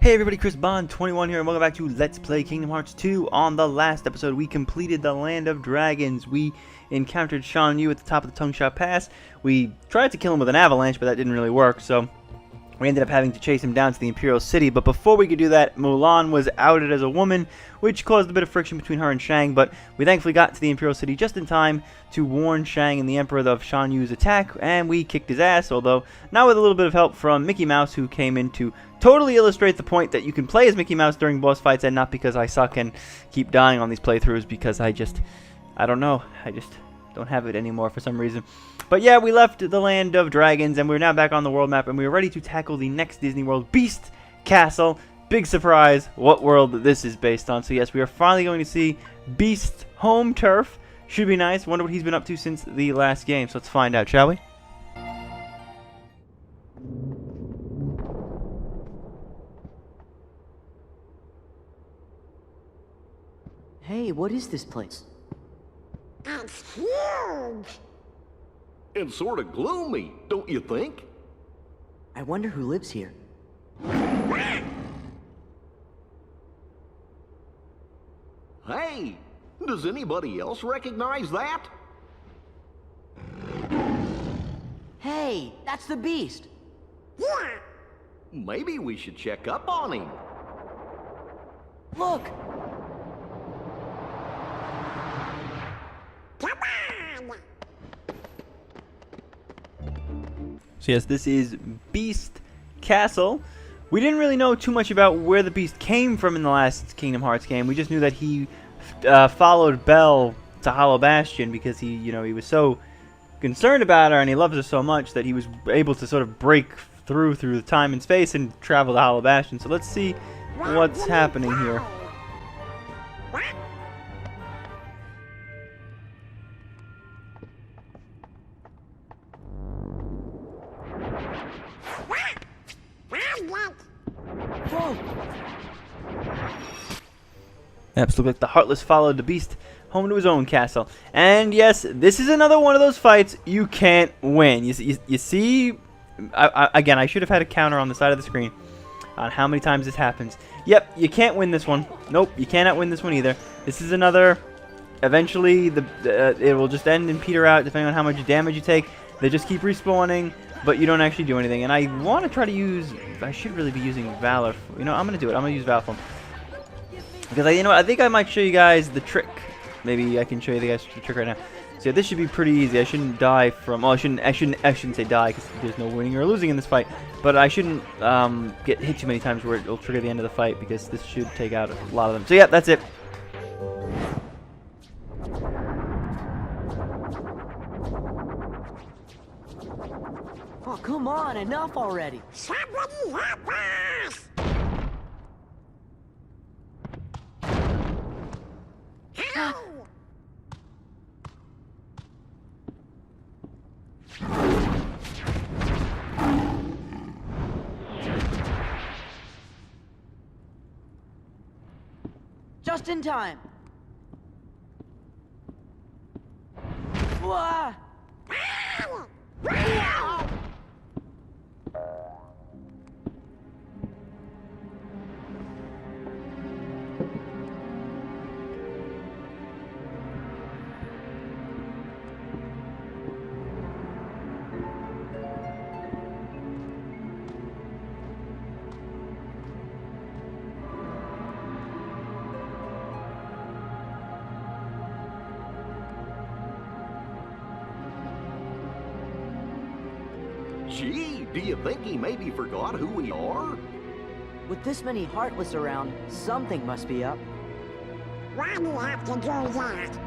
Hey everybody, Chris Bond 21 here, and welcome back to Let's Play Kingdom Hearts 2. On the last episode, we completed the Land of Dragons. We encountered Shan Yu at the top of the Tongue Shot Pass. We tried to kill him with an avalanche, but that didn't really work, so we ended up having to chase him down to the Imperial City. But before we could do that, Mulan was outed as a woman, which caused a bit of friction between her and Shang, but we thankfully got to the Imperial City just in time to warn Shang and the Emperor of Shan Yu's attack, and we kicked his ass, although not with a little bit of help from Mickey Mouse, who came in to totally illustrate the point that you can play as Mickey Mouse during boss fights, and not because I suck and keep dying on these playthroughs, because I don't know, I just don't have it anymore for some reason. But yeah, we left the Land of Dragons, and we're now back on the world map, and we're ready to tackle the next Disney World, Beast Castle. Big surprise, what world this is based on. So yes, we are finally going to see Beast's home turf. Should be nice. Wonder what he's been up to since the last game. So let's find out, shall we? Hey, what is this place? It's huge! And sort of gloomy, don't you think? I wonder who lives here. Hey, does anybody else recognize that? Hey, that's the Beast! Yeah! Maybe we should check up on him. Look! Come on! So yes, this is Beast Castle. We didn't really know too much about where the Beast came from in the last Kingdom Hearts game. We just knew that he followed Belle to Hollow Bastion because he was so concerned about her and he loves her so much that he was able to sort of break through the time and space and travel to Hollow Bastion. So let's see what's happening here. Whoa! Yep, so look like the Heartless followed the Beast home to his own castle. And yes, this is another one of those fights you can't win. You see, again, I should have had a counter on the side of the screen on how many times this happens. Yep, you can't win this one. Nope, you cannot win this one either. This is another, eventually, it will just end and peter out depending on how much damage you take. They just keep respawning, but you don't actually do anything. And I want to try to use, I should really be using Valor. I'm going to do it. I'm going to use Valor. Because, I think I might show you guys the trick. Maybe I can show you guys the trick right now. So yeah, this should be pretty easy. I shouldn't die from, I shouldn't say die because there's no winning or losing in this fight. But I shouldn't get hit too many times where it'll trigger the end of the fight, because this should take out a lot of them. So yeah, that's it. Oh, come on, enough already! Somebody help us! Help! Just in time! Wah! Gee, do you think he maybe forgot who we are? With this many Heartless around, something must be up. Why do you have to do that?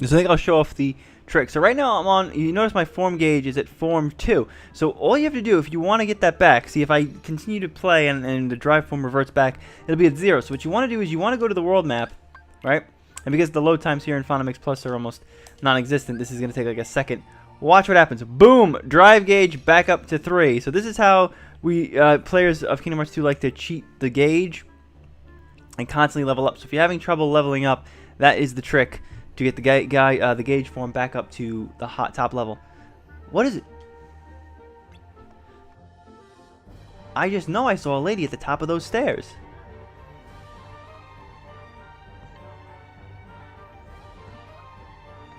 So I think I'll show off the trick. So right now I'm on, you notice my form gauge is at form 2. So all you have to do, if you want to get that back, see if I continue to play and the drive form reverts back, it'll be at 0. So what you want to do is you want to go to the world map, right? And because the load times here in Phonamix Plus are almost non-existent, this is going to take like a second. Watch what happens. Boom! Drive gauge back up to 3. So this is how we, players of Kingdom Hearts 2 like to cheat the gauge and constantly level up. So if you're having trouble leveling up, that is the trick to get the gauge form back up to the top level. What is it? I just know I saw a lady at the top of those stairs.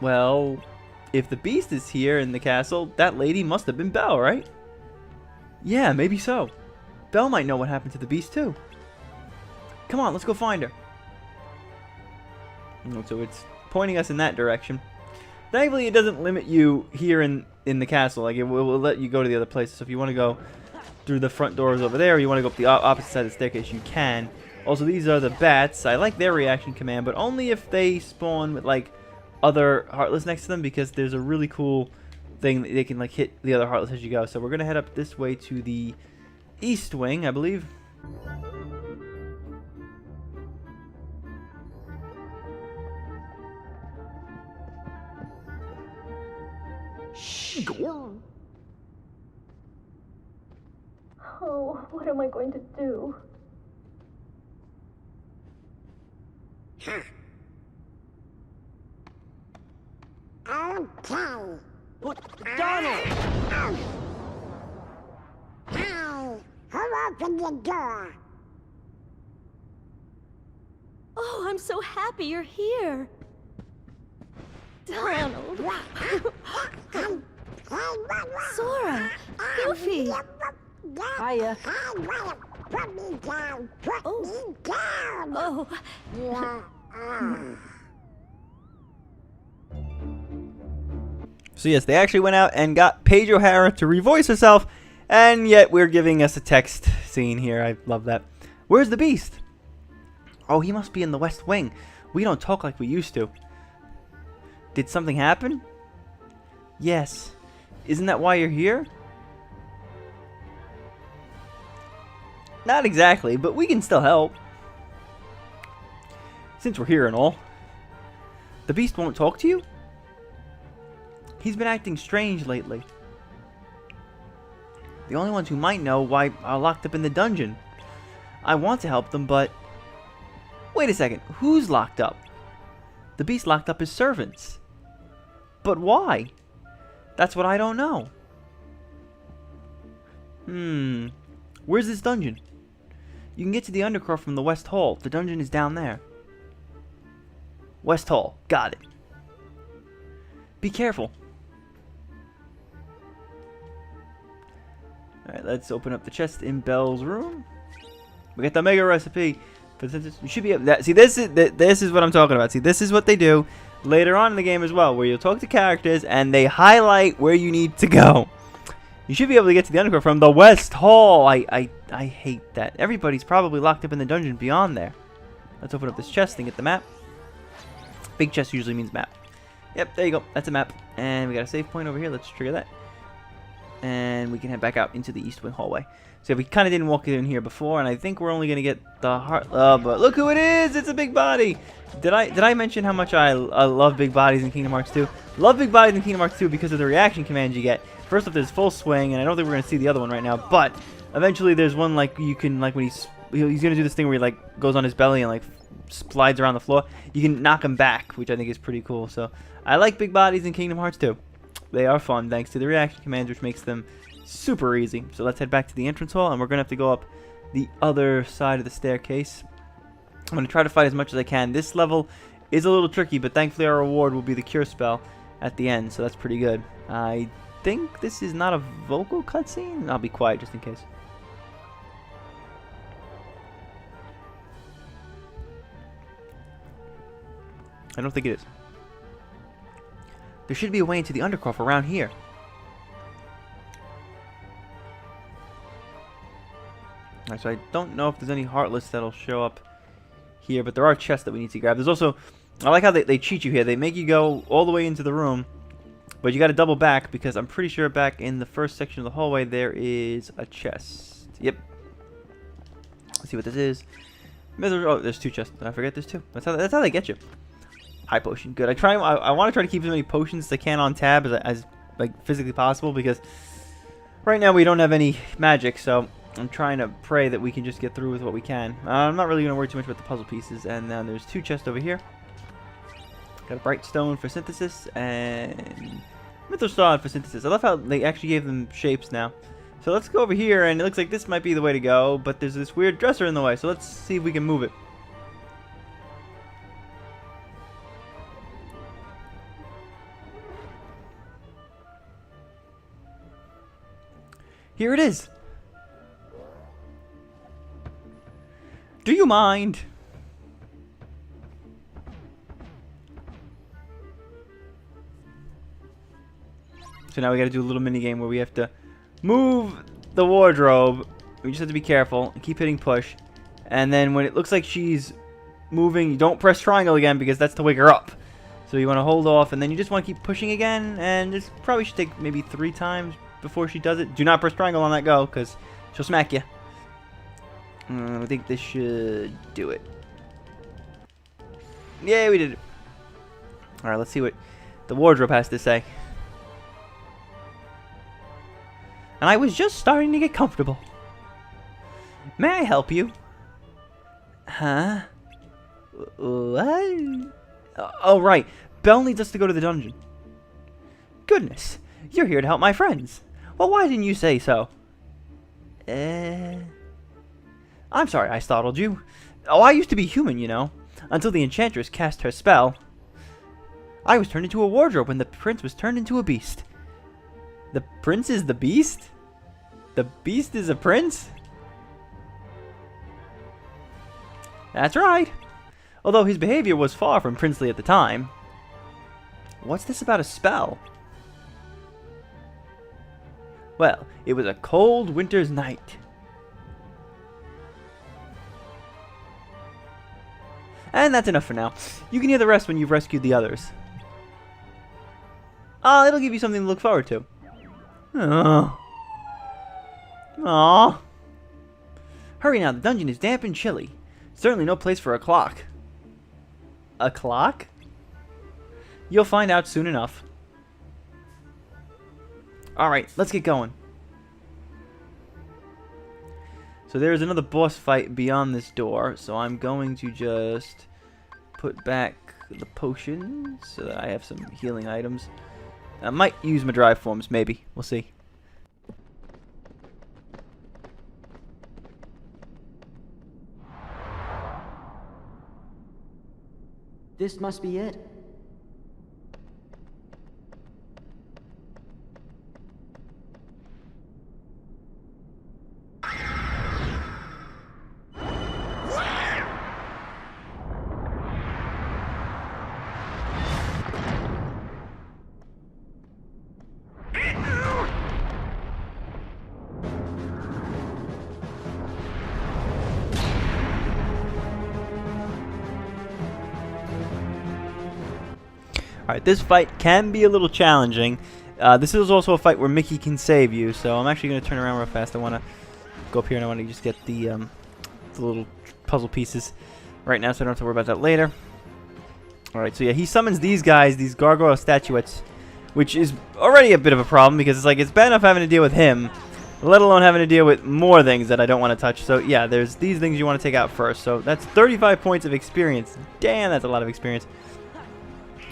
Well, if the beast is here in the castle, that lady must have been Belle, right? Yeah, maybe so. Belle might know what happened to the beast too. Come on, let's go find her. So it's pointing us in that direction. Thankfully, it doesn't limit you here in the castle. Like, it will let you go to the other places. So if you want to go through the front doors over there, or you want to go up the opposite side of the staircase, you can. Also, these are the bats. I like their reaction command, but only if they spawn with, like, other Heartless next to them, because there's a really cool thing that they can, like, hit the other Heartless as you go. So we're going to head up this way to the east wing, I believe. Go. Oh, what am I going to do? Huh. Okay. Donald! Oh. Hey, who opened the door? Oh, I'm so happy you're here. Donald. Sora. Goofy. Hiya. Put me down. Put Oh. me down. Oh, Yeah. So yes, they actually went out and got Paige O'Hara to revoice herself, and yet we're giving us a text scene here. I love that. Where's the beast? Oh, he must be in the West Wing. We don't talk like we used to. Did something happen? Yes. Isn't that why you're here? Not exactly, but we can still help. Since we're here and all. The beast won't talk to you? He's been acting strange lately. The only ones who might know why are locked up in the dungeon. I want to help them, but... Wait a second, who's locked up? The beast locked up his servants. But why? That's what I don't know. Where's this dungeon? You can get to the Undercroft from the West Hall. The dungeon is down there. West Hall. Got it. Be careful. Alright, let's open up the chest in Belle's room. We got the mega recipe. But you should be able to, see, this is what I'm talking about. See, this is what they do later on in the game as well, where you'll talk to characters and they highlight where you need to go. You should be able to get to the Undercroft from the West Hall. I hate that. Everybody's probably locked up in the dungeon beyond there. Let's open up this chest and get the map. Big chest usually means map. Yep, there you go. That's a map. And we got a save point over here. Let's trigger that. And we can head back out into the East Wing hallway. So we kind of didn't walk in here before, and I think we're only going to get the heart. But look who it is! It's a big body! Did I mention how much I love big bodies in Kingdom Hearts 2? Love big bodies in Kingdom Hearts 2 because of the reaction commands you get. First off, there's full swing, and I don't think we're going to see the other one right now, but eventually there's one like you can, like when he's going to do this thing where he like goes on his belly and like slides around the floor. You can knock him back, which I think is pretty cool. So I like big bodies in Kingdom Hearts 2. They are fun thanks to the reaction commands, which makes them super easy. So let's head back to the entrance hall, and we're going to have to go up the other side of the staircase. I'm going to try to fight as much as I can. This level is a little tricky, but thankfully our reward will be the cure spell at the end, so that's pretty good. I think this is not a vocal cutscene. I'll be quiet just in case. I don't think it is. There should be a way into the Undercroft around here. Alright, so I don't know if there's any Heartless that'll show up here, but there are chests that we need to grab. There's also, I like how they cheat you here. They make you go all the way into the room, but you got to double back, because I'm pretty sure back in the first section of the hallway there is a chest. Yep. Let's see what this is. Oh, there's two chests. Did I forget there's two? That's how they get you. High potion, good. I want to try to keep as many potions as I can on tab as like physically possible, because right now we don't have any magic, so I'm trying to pray that we can just get through with what we can. I'm not really going to worry too much about the puzzle pieces. And then there's two chests over here. Got a bright stone for synthesis and mythos star for synthesis. I love how they actually gave them shapes now. So let's go over here, and it looks like this might be the way to go, but there's this weird dresser in the way, so let's see if we can move it. Here it is. Do you mind? So now we gotta do a little mini game where we have to move the wardrobe. We just have to be careful and keep hitting push. And then when it looks like she's moving, you don't press triangle again because that's to wake her up. So you want to hold off, and then you just want to keep pushing again. And this probably should take maybe 3 times before she does it. Do not press triangle on that go because she'll smack you. I think this should do it. Yeah, we did it. Alright, let's see what the wardrobe has to say. And I was just starting to get comfortable. May I help you? Huh? What? Oh, right. Belle needs us to go to the dungeon. Goodness. You're here to help my friends. Well, why didn't you say so? I'm sorry I startled you. Oh, I used to be human, you know. Until the enchantress cast her spell. I was turned into a wardrobe when the prince was turned into a beast. The prince is the beast? The beast is a prince? That's right. Although his behavior was far from princely at the time. What's this about a spell? Well, it was a cold winter's night. And that's enough for now. You can hear the rest when you've rescued the others. Ah, it'll give you something to look forward to. Oh. Aww. Hurry now, the dungeon is damp and chilly. Certainly no place for a clock. A clock? You'll find out soon enough. Alright, let's get going. So there's another boss fight beyond this door, so I'm going to just put back the potions so that I have some healing items. I might use my drive forms, maybe. We'll see. This must be it. Alright, this fight can be a little challenging. This is also a fight where Mickey can save you, so I'm actually going to turn around real fast. I want to go up here and I want to just get the little puzzle pieces right now so I don't have to worry about that later. Alright, so yeah, he summons these guys, these gargoyle statuettes, which is already a bit of a problem because it's like it's bad enough having to deal with him, let alone having to deal with more things that I don't want to touch. So yeah, there's these things you want to take out first. So that's 35 points of experience. Damn, that's a lot of experience.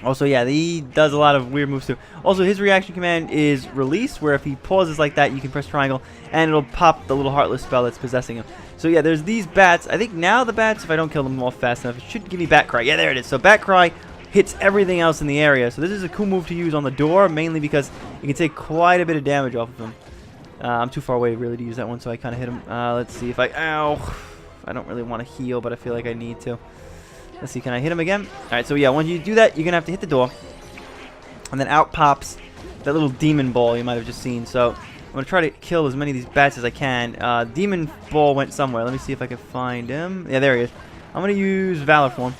Also, yeah, he does a lot of weird moves too. Also, his reaction command is release, where if he pauses like that, you can press triangle, and it'll pop the little heartless spell that's possessing him. So yeah, there's these bats. I think now the bats, if I don't kill them all fast enough, it should give me Bat Cry. Yeah, there it is. So Bat Cry hits everything else in the area. So this is a cool move to use on the door, mainly because you can take quite a bit of damage off of him. I'm too far away really to use that one, so I kind of hit him. Let's see if I... Ow! I don't really want to heal, but I feel like I need to. Let's see, can I hit him again? Alright, so yeah, once you do that, you're going to have to hit the door. And then out pops that little demon ball you might have just seen. So I'm going to try to kill as many of these bats as I can. Demon ball went somewhere. Let me see if I can find him. Yeah, there he is. I'm going to use Valor Form.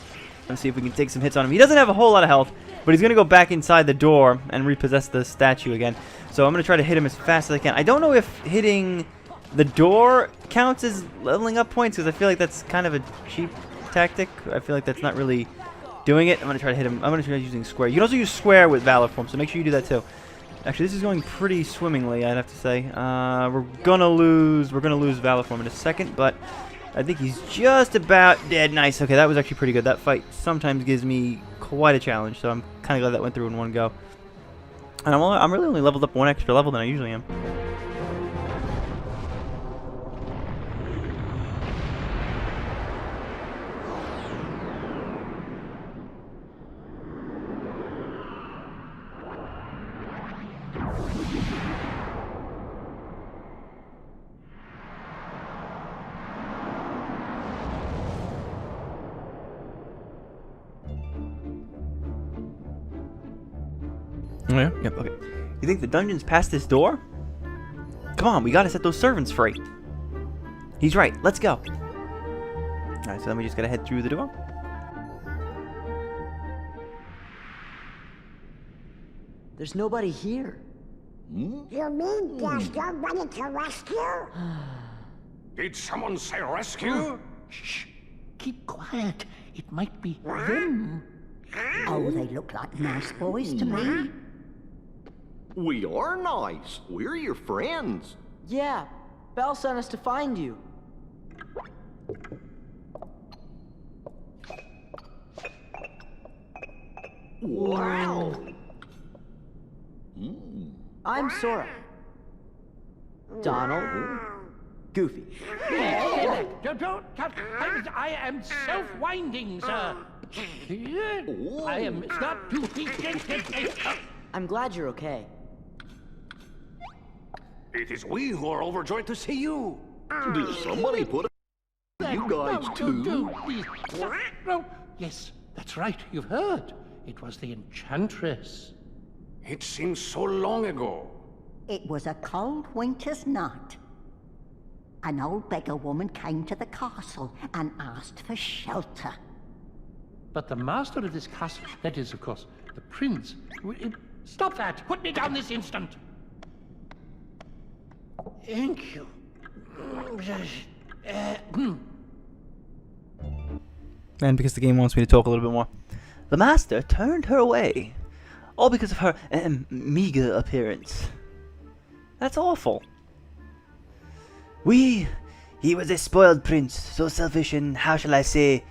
Let's see if we can take some hits on him. He doesn't have a whole lot of health, but he's going to go back inside the door and repossess the statue again. So I'm going to try to hit him as fast as I can. I don't know if hitting the door counts as leveling up points, because I feel like that's kind of a cheap tactic. I feel like that's not really doing it. I'm going to try to hit him. I'm going to try using square. You can also use square with Valor Form, so make sure you do that too. Actually, this is going pretty swimmingly, I'd have to say. We're going to lose Valor Form in a second, but I think he's just about dead. Nice. Okay, that was actually pretty good. That fight sometimes gives me quite a challenge, so I'm kind of glad that went through in one go. And I'm really only leveled up one extra level than I usually am. Oh, yeah? Yep, okay. You think the dungeon's past this door? Come on, we gotta set those servants free. He's right, let's go. Alright, so then we just gotta head through the door. There's nobody here. You mean there's nobody to rescue? Did someone say rescue? Shh! Keep quiet. It might be them. Oh, they look like nice boys to me. We are nice. We're your friends. Yeah, Belle sent us to find you. Wow. I'm Sora. Donald. Goofy. I am self-winding, sir. I am not Goofy. I'm glad you're okay. It is we who are overjoyed to see you. Did somebody put you guys too? No. Yes, that's right. You've heard. It was the Enchantress. It seems so long ago. It was a cold winter's night. An old beggar woman came to the castle and asked for shelter. But the master of this castle, that is, of course, the prince... Stop that! Put me down this instant! Thank you. And because the game wants me to talk a little bit more. The master turned her away. All because of her meager appearance. That's awful. He was a spoiled prince, so selfish and, how shall I say,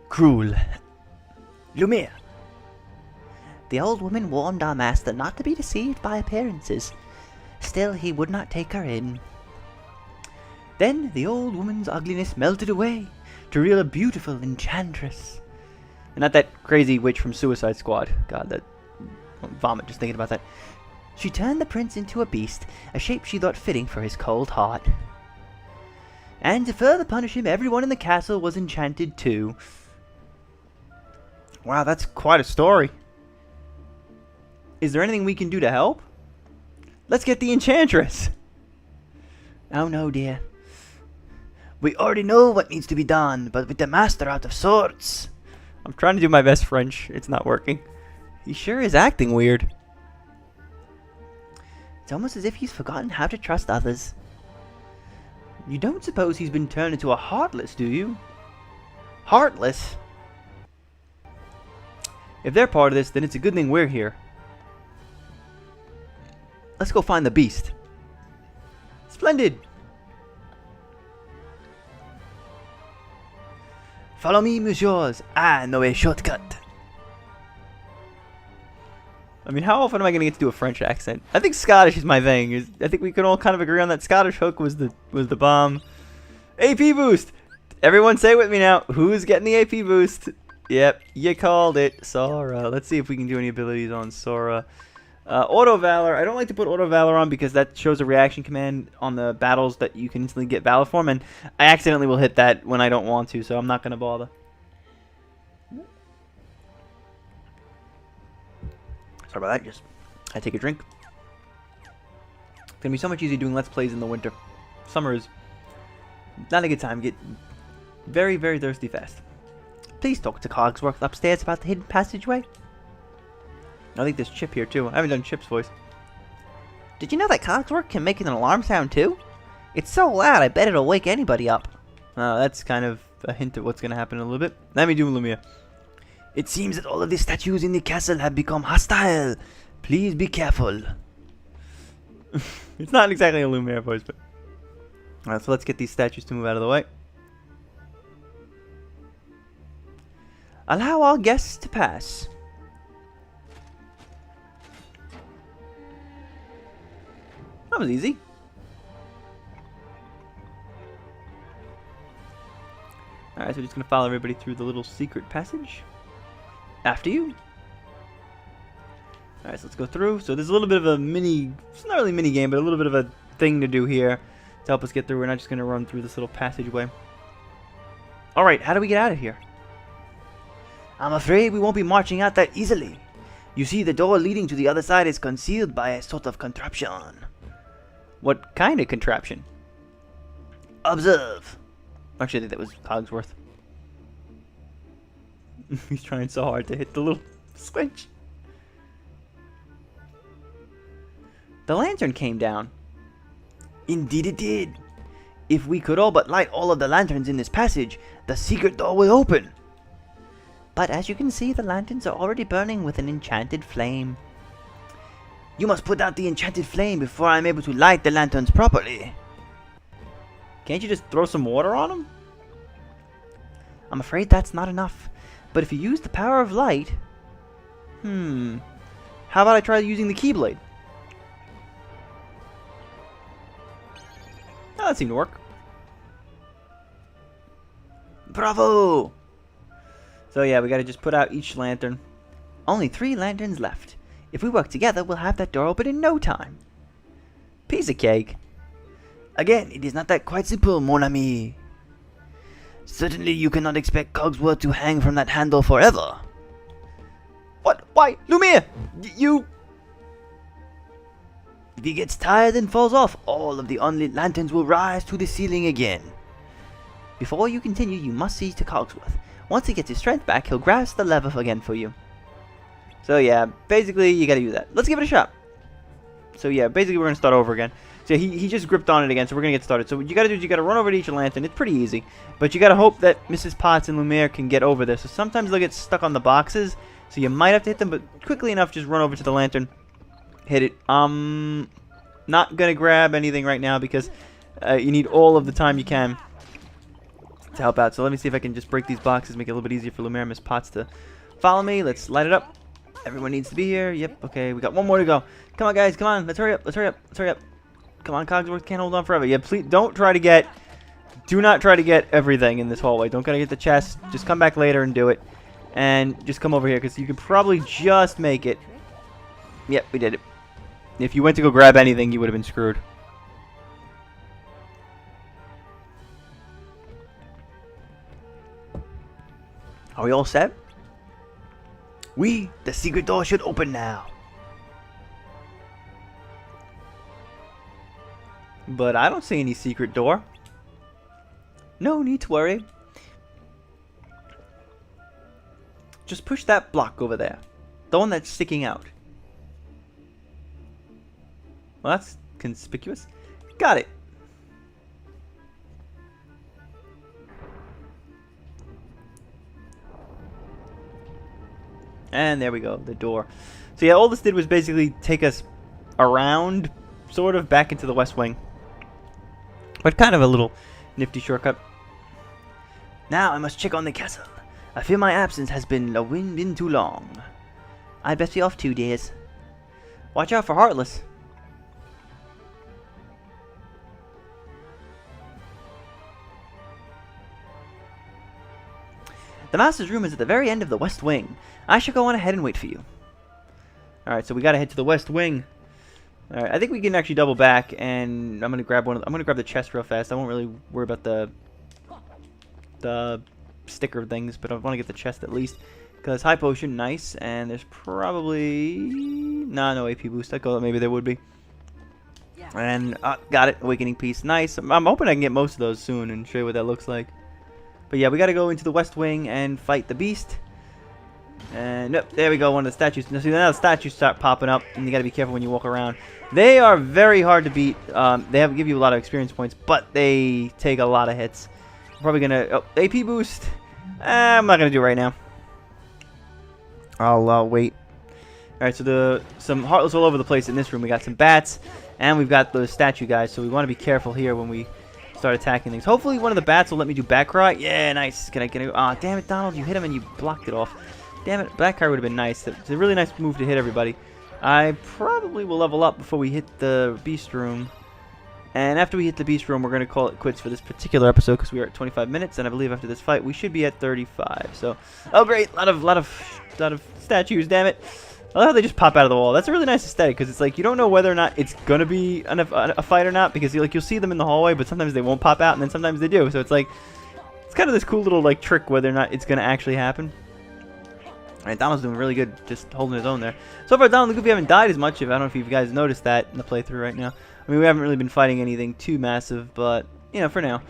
cruel. Lumiere. The old woman warned our master not to be deceived by appearances. Still, he would not take her in. Then the old woman's ugliness melted away to reveal a beautiful enchantress. And not that crazy witch from Suicide Squad. God, that vomit just thinking about that. She turned the prince into a beast, a shape she thought fitting for his cold heart. And to further punish him, everyone in the castle was enchanted too. Wow, that's quite a story. Is there anything we can do to help? Let's get the enchantress. Oh no, dear. We already know what needs to be done, but with the master out of sorts. I'm trying to do my best French. It's not working. He sure is acting weird. It's almost as if he's forgotten how to trust others. You don't suppose he's been turned into a Heartless, do you? Heartless? If they're part of this, then it's a good thing we're here. Let's go find the beast. Splendid! Follow me, messieurs. I know a shortcut. I mean, how often am I going to get to do a French accent? I think Scottish is my thing. I think we can all kind of agree on that. Scottish hook was the bomb. AP boost! Everyone say it with me now. Who's getting the AP boost? Yep, you called it. Sora. Let's see if we can do any abilities on Sora. Auto Valor. I don't like to put Auto Valor on because that shows a reaction command on the battles that you can instantly get Valor from, and I accidentally will hit that when I don't want to, so I'm not going to bother. Sorry about that. Just I take a drink. It's going to be so much easier doing Let's Plays in the winter. Summer is not a good time. Get very, very thirsty fast. Please talk to Cogsworth upstairs about the hidden passageway. I think there's Chip here too. I haven't done Chip's voice. Did you know that Cogsworth can make an alarm sound too? It's so loud, I bet it'll wake anybody up. That's kind of a hint of what's going to happen in a little bit. Let me do Lumia. It seems that all of the statues in the castle have become hostile. Please be careful. It's not exactly a Lumiere voice, but... Alright, so let's get these statues to move out of the way. Allow our guests to pass. That was easy. Alright, so we're just going to follow everybody through the little secret passage. After you. Alright, so let's go through. So there's a little bit of a mini... It's not really a mini game, but a little bit of a thing to do here to help us get through. We're not just going to run through this little passageway. Alright, how do we get out of here? I'm afraid we won't be marching out that easily. You see, the door leading to the other side is concealed by a sort of contraption. What kind of contraption? Observe. Actually, I think that was Cogsworth. He's trying so hard to hit the little switch. The lantern came down. Indeed it did. If we could all but light all of the lanterns in this passage, the secret door will open. But as you can see, the lanterns are already burning with an enchanted flame. You must put out the enchanted flame before I am able to light the lanterns properly. Can't you just throw some water on them? I'm afraid that's not enough. But if you use the power of light... How about I try using the Keyblade? Oh, that seemed to work. Bravo! So yeah, we gotta just put out each lantern. Only 3 lanterns left. If we work together, we'll have that door open in no time. Piece of cake. Again, it is not that quite simple, mon ami. Certainly you cannot expect Cogsworth to hang from that handle forever. What? Why? Lumiere! You... If he gets tired and falls off, all of the unlit lanterns will rise to the ceiling again. Before you continue, you must see to Cogsworth. Once he gets his strength back, he'll grasp the lever again for you. So yeah, basically you gotta do that. Let's give it a shot. So yeah, basically we're gonna start over again. So he just gripped on it again, so we're gonna get started. So what you gotta do is you gotta run over to each lantern. It's pretty easy, but you gotta hope that Mrs. Potts and Lumiere can get over this. So sometimes they'll get stuck on the boxes, so you might have to hit them, but quickly enough, just run over to the lantern, hit it. Not gonna grab anything right now because you need all of the time you can to help out. So let me see if I can just break these boxes, make it a little bit easier for Lumiere and Miss Potts to follow me. Let's light it up. Everyone needs to be here. Yep. Okay, we got one more to go. Come on, guys. Come on. Let's hurry up. Let's hurry up. Let's hurry up. Come on, Cogsworth can't hold on forever. Yeah, please don't try to get... Do not try to get everything in this hallway. Don't try to get the chest. Just come back later and do it. And just come over here, because you can probably just make it. Yep, we did it. If you went to go grab anything, you would have been screwed. Are we all set? The secret door should open now. But I don't see any secret door. No need to worry. Just push that block over there. The one that's sticking out. Well, that's conspicuous. Got it. And there we go, the door. So yeah, all this did was basically take us around, sort of, back into the West Wing. But kind of a little nifty shortcut. Now I must check on the castle. I fear my absence has been too long. I'd best be off 2 days. Watch out for Heartless. The Master's room is at the very end of the West Wing. I shall go on ahead and wait for you. Alright, so we gotta head to the West Wing. Alright, I think we can actually double back, and I'm gonna grab I'm gonna grab the chest real fast. I won't really worry about the sticker things, but I want to get the chest at least. Because high potion, nice, and there's probably... Nah, no AP boost. I thought maybe there would be. And, got it. Awakening Piece, nice. I'm hoping I can get most of those soon and show you what that looks like. But yeah, we gotta go into the West Wing and fight the beast. And yep, there we go, one of the statues. Now, see, now the statues start popping up, and you gotta be careful when you walk around. They are very hard to beat. They give you a lot of experience points, but they take a lot of hits. I'm probably gonna... Oh, AP boost. I'm not gonna do it right now. I'll wait. Alright, so some Heartless all over the place in this room. We got some bats, and we've got the statue guys, so we want to be careful here when we start attacking things. Hopefully one of the bats will let me do back cry. Yeah, nice. Can I get it? Ah, damn it, Donald. You hit him and you blocked it off. Damn it. Back cry would have been nice. It's a really nice move to hit everybody. I probably will level up before we hit the beast room. And after we hit the beast room, we're going to call it quits for this particular episode because we are at 25 minutes. And I believe after this fight, we should be at 35. So, oh great. A lot of statues, damn it. I love how they just pop out of the wall. That's a really nice aesthetic because it's like you don't know whether or not it's going to be a fight or not because you'll see them in the hallway, but sometimes they won't pop out and then sometimes they do. So it's like, it's kind of this cool little like trick whether or not it's going to actually happen. Alright, Donald's doing really good, just holding his own there. So far, Donald and Goofy haven't died as much. I don't know if you guys noticed that in the playthrough right now. I mean, we haven't really been fighting anything too massive, but, you know, for now.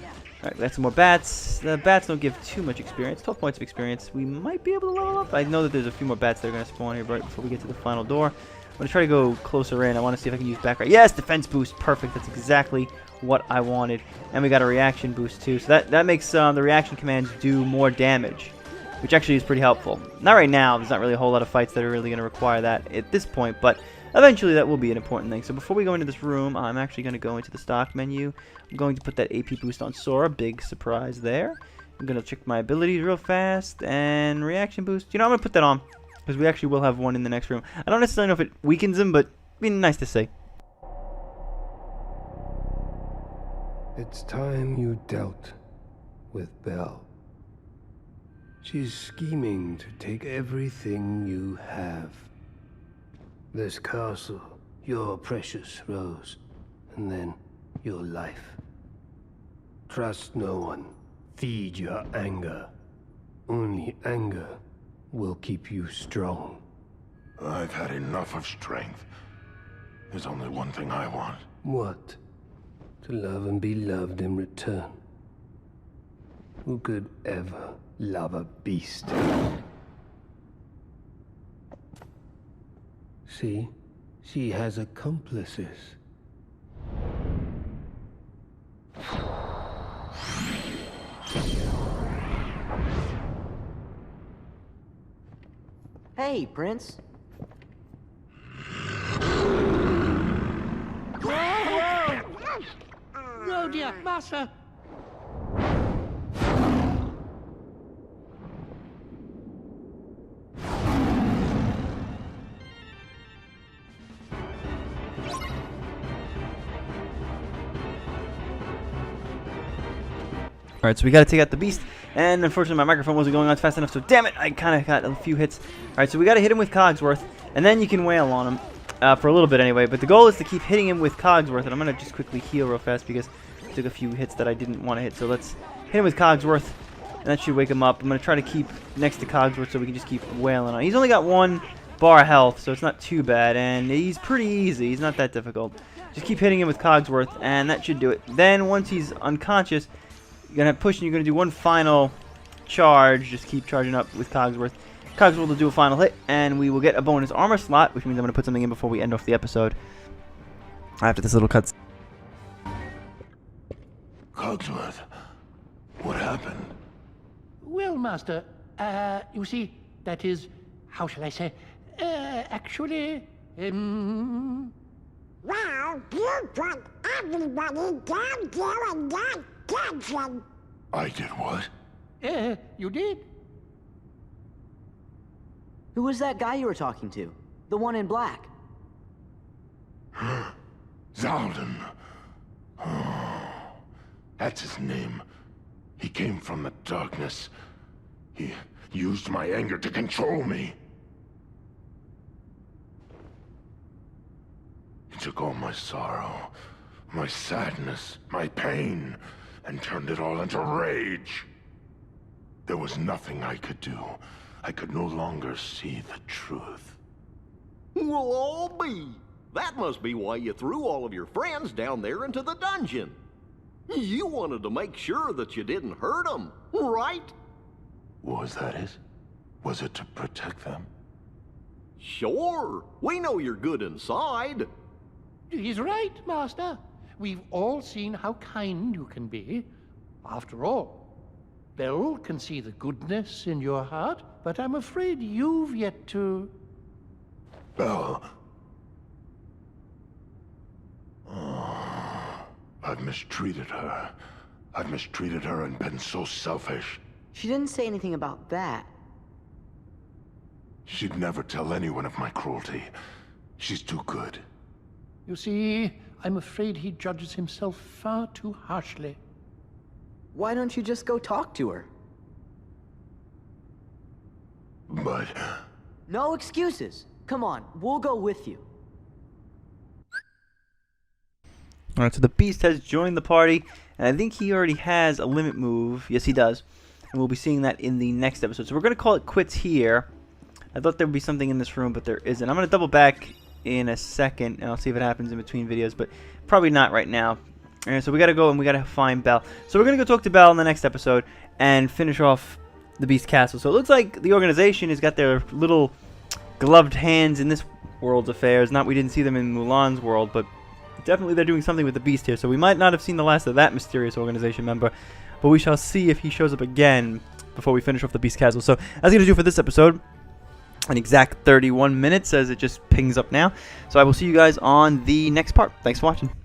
Alright, we got some more bats. The bats don't give too much experience. 12 points of experience. We might be able to level up. I know that there's a few more bats that are going to spawn here right before we get to the final door. I'm going to try to go closer in. I want to see if I can use back right. Yes, defense boost. Perfect. That's exactly what I wanted. And we got a reaction boost too. So that makes the reaction commands do more damage, which actually is pretty helpful. Not right now. There's not really a whole lot of fights that are really going to require that at this point, but eventually that will be an important thing. So before we go into this room, I'm actually going to go into the stock menu. I'm going to put that AP boost on Sora. Big surprise there. I'm going to check my abilities real fast. And reaction boost. You know, I'm going to put that on, because we actually will have one in the next room. I don't necessarily know if it weakens him, but it'd be nice to see. It's time you dealt with Belle. She's scheming to take everything you have. This castle, your precious Rose, and then your life. Trust no one. Feed your anger. Only anger will keep you strong. I've had enough of strength. There's only one thing I want. What? To love and be loved in return. Who could ever love a beast? See? She has accomplices. Hey, Prince. Oh dear, Master! Alright, so we gotta take out the beast, and unfortunately my microphone wasn't going on fast enough, so damn it, I kinda got a few hits. Alright, so we gotta hit him with Cogsworth, and then you can wail on him, for a little bit anyway, but the goal is to keep hitting him with Cogsworth, and I'm gonna just quickly heal real fast because I took a few hits that I didn't want to hit, so let's hit him with Cogsworth, and that should wake him up. I'm gonna try to keep next to Cogsworth so we can just keep wailing on him. He's only got 1 bar of health, so it's not too bad, and he's pretty easy, he's not that difficult. Just keep hitting him with Cogsworth, and that should do it. Then, once he's unconscious, you're going to push and you're going to do one final charge. Just keep charging up with Cogsworth. Cogsworth will do a final hit, and we will get a bonus armor slot, which means I'm going to put something in before we end off the episode. After this little cut. Cogsworth, what happened? Well, Master, you see, that is, how shall I say, actually, Well, you put everybody down there in that dungeon. I did what? you did? Who was that guy you were talking to? The one in black. Zaldin. Oh, that's his name. He came from the darkness. He used my anger to control me. He took all my sorrow, my sadness, my pain, and turned it all into rage. There was nothing I could do. I could no longer see the truth. Well, I'll be. That must be why you threw all of your friends down there into the dungeon. You wanted to make sure that you didn't hurt them, right? Was that it? Was it to protect them? Sure. We know you're good inside. He's right, Master. We've all seen how kind you can be. After all, Belle can see the goodness in your heart, but I'm afraid you've yet to... Belle. Oh, I've mistreated her. I've mistreated her and been so selfish. She didn't say anything about that. She'd never tell anyone of my cruelty. She's too good. You see, I'm afraid he judges himself far too harshly. Why don't you just go talk to her? But... No excuses. Come on, we'll go with you. Alright, so the Beast has joined the party, and I think he already has a limit move. Yes, he does. And we'll be seeing that in the next episode. So we're going to call it quits here. I thought there would be something in this room, but there isn't. I'm going to double back in a second, and I'll see if it happens in between videos, but probably not right now. Alright, so we got to go and we got to find Belle. So we're going to go talk to Belle in the next episode and finish off the Beast Castle. So it looks like the organization has got their little gloved hands in this world's affairs. Not we didn't see them in Mulan's world, but definitely they're doing something with the Beast here. So we might not have seen the last of that mysterious organization member, but we shall see if he shows up again before we finish off the Beast Castle. So that's going to do for this episode. An exact 31 minutes as it just pings up now. So I will see you guys on the next part. Thanks for watching.